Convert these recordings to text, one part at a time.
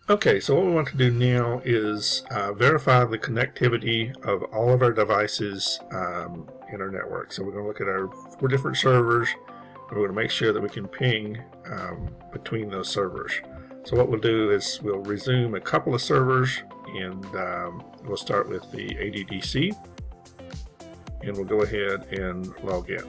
Okay, so what we want to do now is verify the connectivity of all of our devices in our network. So we're going to look at our 4 different servers, and we're going to make sure that we can ping between those servers. So what we'll do is we'll resume a couple of servers, and we'll start with the ADDC, and we'll go ahead and log in.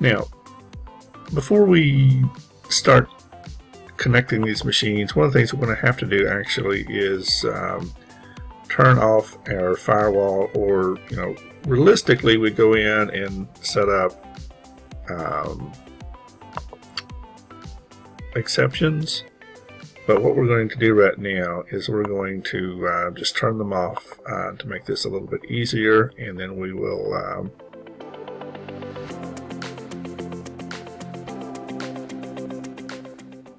Now, before we start connecting these machines, one of the things we're going to have to do actually is turn off our firewall, or realistically we go in and set up exceptions. But what we're going to do right now is we're going to just turn them off to make this a little bit easier, and then we will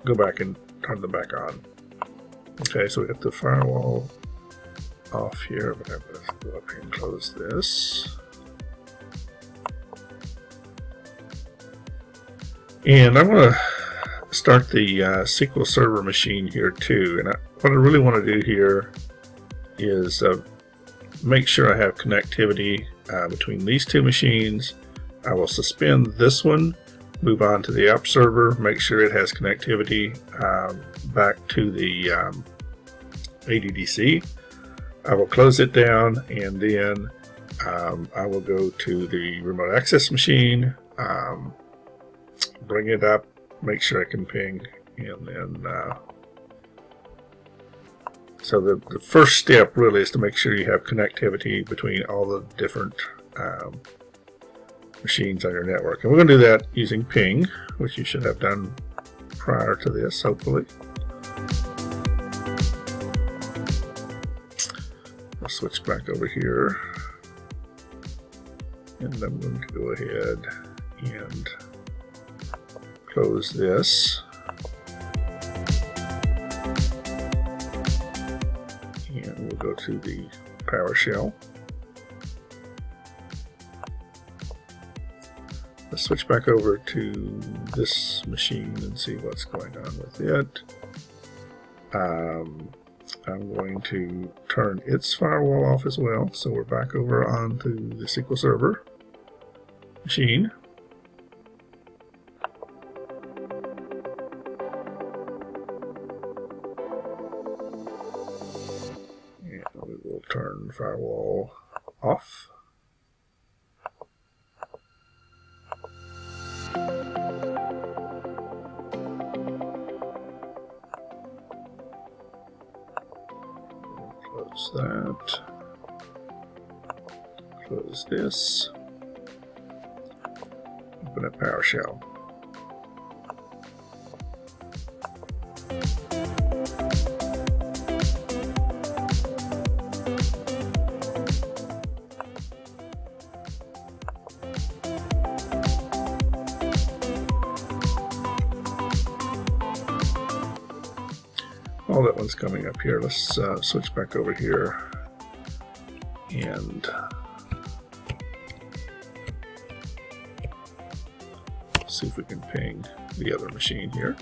go back and turn them back on. Okay, so we got the firewall off here, but I'm going to go up here and close this. And I'm going to start the SQL Server machine here too. And what I really want to do here is make sure I have connectivity between these 2 machines. I will suspend this one, move on to the app server, make sure it has connectivity back to the ADDC. I will close it down, and then I will go to the remote access machine, bring it up, make sure I can ping, and then so the first step really is to make sure you have connectivity between all the different machines on your network. And we're going to do that using ping, which you should have done prior to this, hopefully. I'll switch back over here, and I'm going to go ahead and close this. And we'll go to the PowerShell. Let's switch back over to this machine and see what's going on with it. I'm going to turn its firewall off as well, so we're back over onto the SQL Server machine. And we will turn firewall off. Close that. Close this. Open up PowerShell. All that one's coming up here. Let's switch back over here and see if we can ping the other machine here.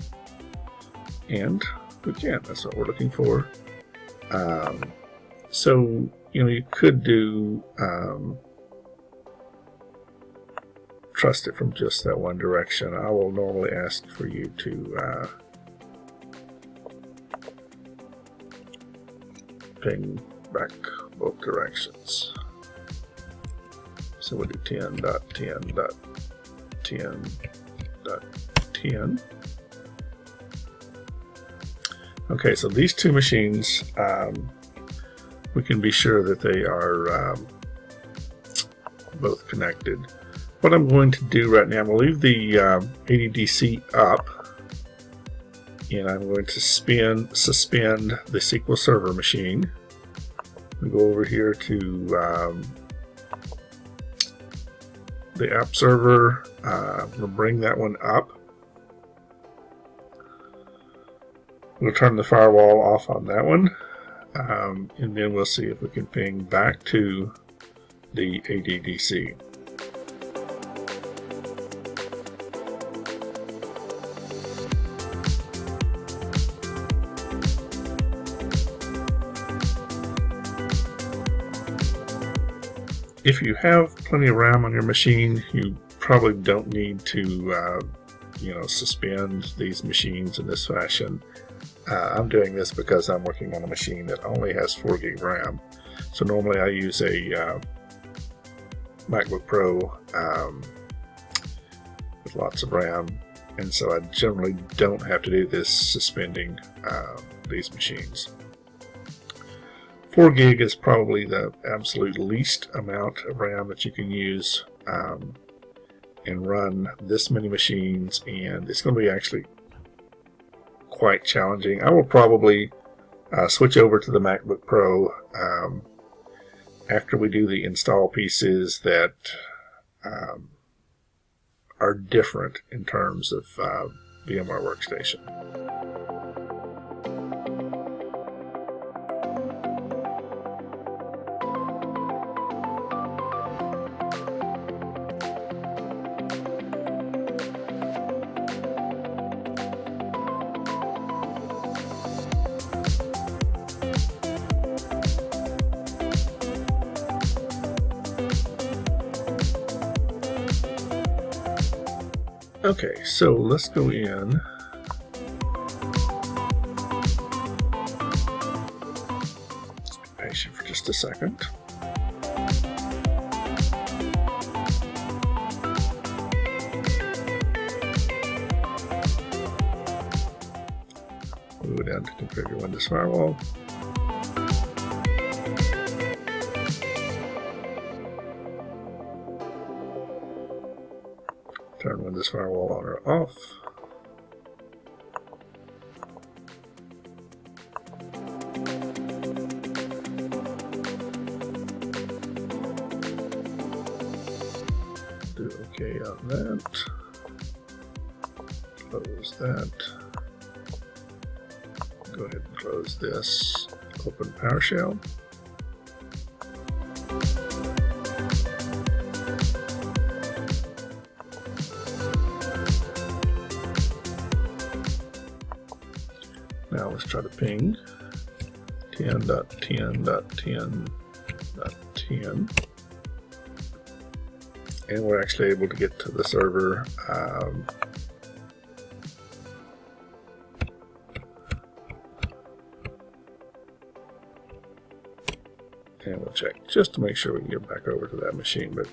And we can. That's what we're looking for. So you could do trust it from just that one direction. I will normally ask for you to ping back both directions. So we'll do 10.10.10.10. Okay, so these 2 machines, we can be sure that they are both connected. What I'm going to do right now, I'm going to leave the ADDC up, and I'm going to suspend the SQL Server machine. We go over here to the app server. I'm going to bring that one up. We'll turn the firewall off on that one, and then we'll see if we can ping back to the ADDC. If you have plenty of RAM on your machine, you probably don't need to suspend these machines in this fashion. I'm doing this because I'm working on a machine that only has 4 gig RAM. So normally I use a MacBook Pro with lots of RAM, and so I generally don't have to do this suspending these machines. 4 gig is probably the absolute least amount of RAM that you can use and run this many machines, and it's going to be actually quite challenging. I will probably switch over to the MacBook Pro after we do the install pieces that are different in terms of VMware Workstation. Okay, so let's go in. Let's be patient for just a second. We'll go down to configure Windows Firewall. Turn Windows Firewall on or off. Do OK on that. Close that. Go ahead and close this. Open PowerShell. Now let's try to ping 10.10.10.10, and we're actually able to get to the server. And we'll check just to make sure we can get back over to that machine. But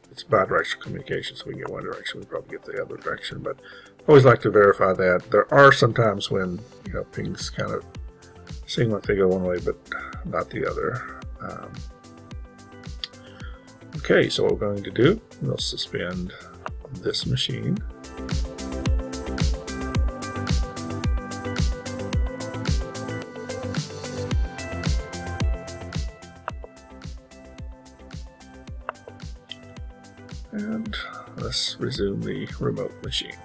it's bidirectional communication, so we can get one direction, we probably get the other direction. But I always like to verify that. There are some times when pings kind of seem like they go one way, but not the other. Okay, so what we're going to do, we'll suspend this machine. And let's resume the remote machine.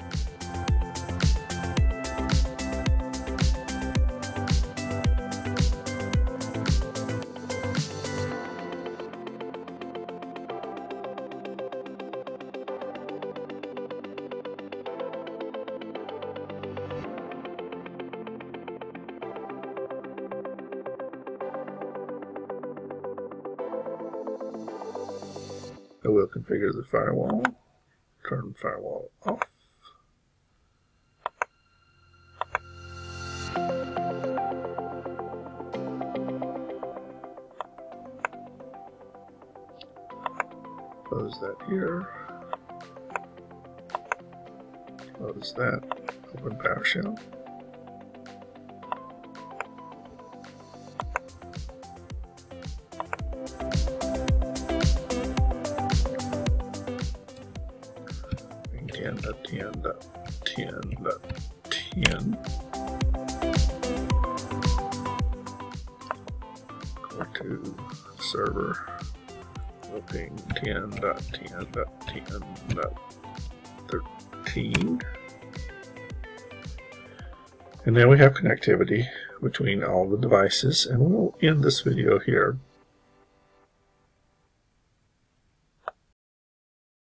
I will configure the firewall, turn firewall off. Close that here. Close that. Open PowerShell. .10.10.10. Go to server. We'll ping 10.10.10.13. And now we have connectivity between all the devices, and we'll end this video here.